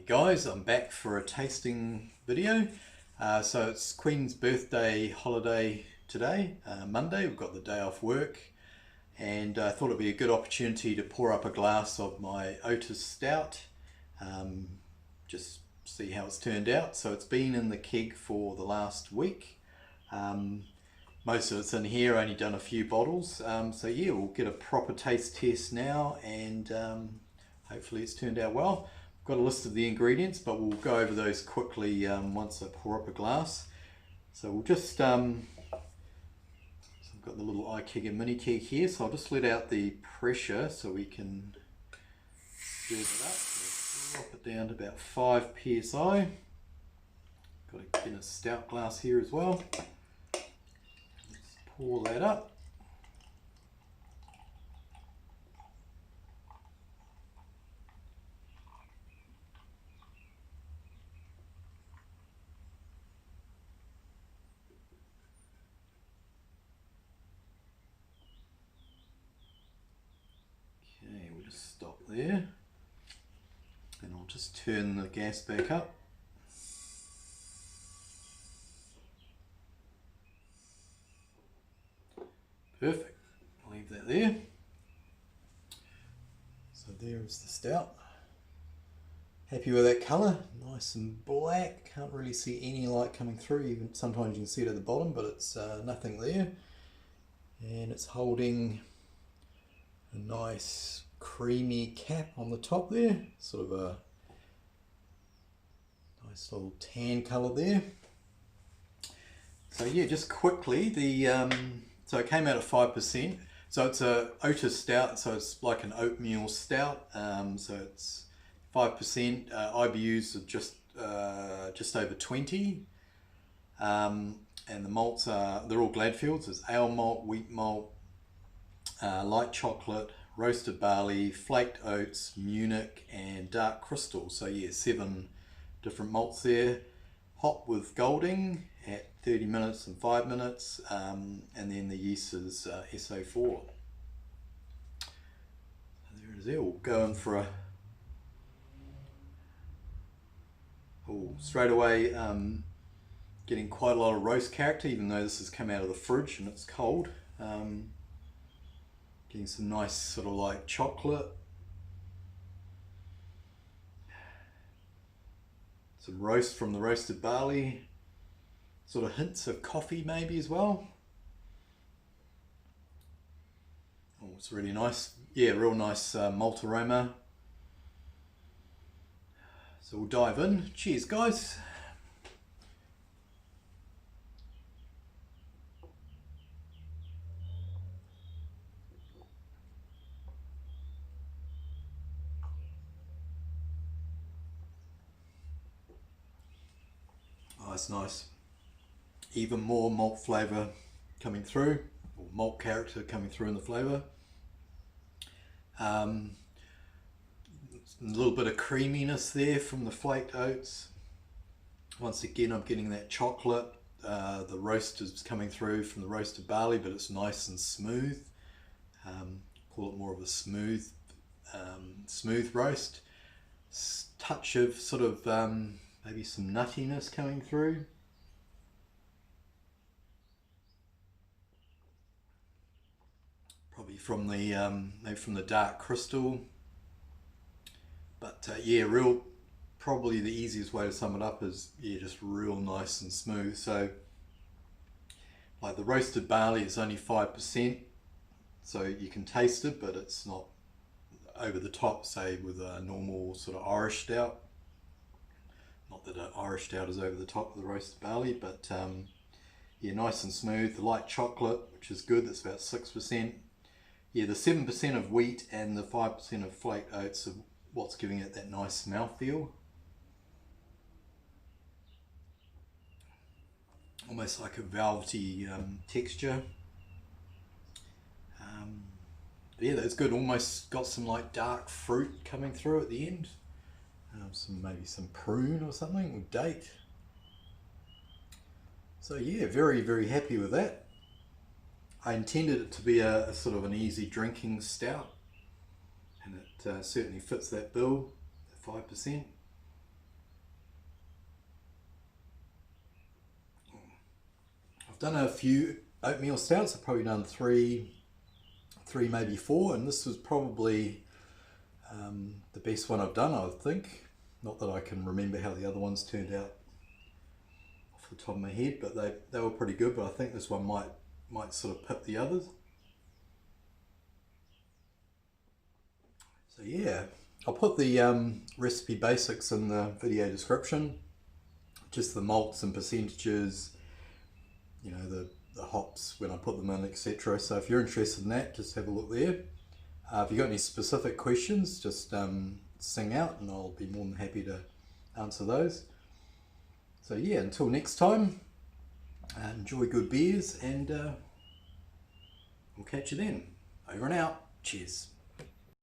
Guys, I'm back for a tasting video. So it's Queen's birthday holiday today, Monday. We've got the day off work, and I thought it'd be a good opportunity to pour up a glass of my Oatis Stout. Just see how it's turned out. So it's been in the keg for the last week. Most of it's in here, only done a few bottles. So yeah, we'll get a proper taste test now, and hopefully it's turned out well. Got a list of the ingredients, but we'll go over those quickly once I pour up a glass. So we'll just, so I've got the little iKeg and mini keg here, so I'll just let out the pressure so we can stir it up. So drop it down to about 5 psi. Got a Guinness Stout glass here as well. Let's pour that up. We'll just stop there, and I'll just turn the gas back up. Perfect, I'll leave that there. So there is the stout. Happy with that colour, nice and black. Can't really see any light coming through, even sometimes you can see it at the bottom, but it's nothing there. And it's holding a nice creamy cap on the top there, sort of a nice little tan colour there. So yeah, just quickly, so it came out at 5%. So it's a Oatis Stout, so it's like an oatmeal stout. So it's 5%. IBUs are just over 20. And the malts they're all Gladfields. It's ale malt, wheat malt, light chocolate, roasted barley, flaked oats, Munich, and dark crystal. So yeah, 7 different malts there. Hot with Golding at 30 minutes and 5 minutes, and then the yeast is SO4. So there it is there. We'll go in for a straight away, getting quite a lot of roast character, even though this has come out of the fridge and it's cold. Getting some nice sort of like chocolate, some roast from the roasted barley, sort of hints of coffee maybe as well. Oh, it's really nice. Yeah, real nice malt aroma. So we'll dive in. Cheers, guys. Oh, that's nice. Even more malt flavour coming through, or malt character coming through in the flavour. A little bit of creaminess there from the flaked oats. Once again, I'm getting that chocolate. The roast is coming through from the roasted barley, but it's nice and smooth. Call it more of a smooth roast. Touch of sort of maybe some nuttiness coming through. Probably from the maybe from the dark crystal. But yeah, probably the easiest way to sum it up is, yeah, just real nice and smooth. So like the roasted barley is only 5%, so you can taste it, but it's not over the top, say with a normal sort of Irish stout. Not that an Irish stout is over the top of the roasted barley, but yeah, nice and smooth. The light chocolate, which is good, that's about 6%. Yeah, the 7% of wheat and the 5% of flaked oats are what's giving it that nice mouthfeel. Almost like a velvety texture. Yeah, that's good. Almost got some like dark fruit coming through at the end. Maybe some prune or something, or date. So yeah, very, very happy with that. I intended it to be a sort of an easy drinking stout, and it certainly fits that bill, at 5%. done a few oatmeal stouts. I've probably done three, maybe four, and this was probably the best one I've done, I think. Not that I can remember how the other ones turned out off the top of my head, but they were pretty good. But I think this one might sort of pip the others. So yeah, I'll put the recipe basics in the video description. Just the malts and percentages, you know, the hops when I put them in, etc. So if you're interested in that, just have a look there. If you've got any specific questions, just sing out and I'll be more than happy to answer those. So yeah, until next time, enjoy good beers, and we'll catch you then. Over and out. Cheers.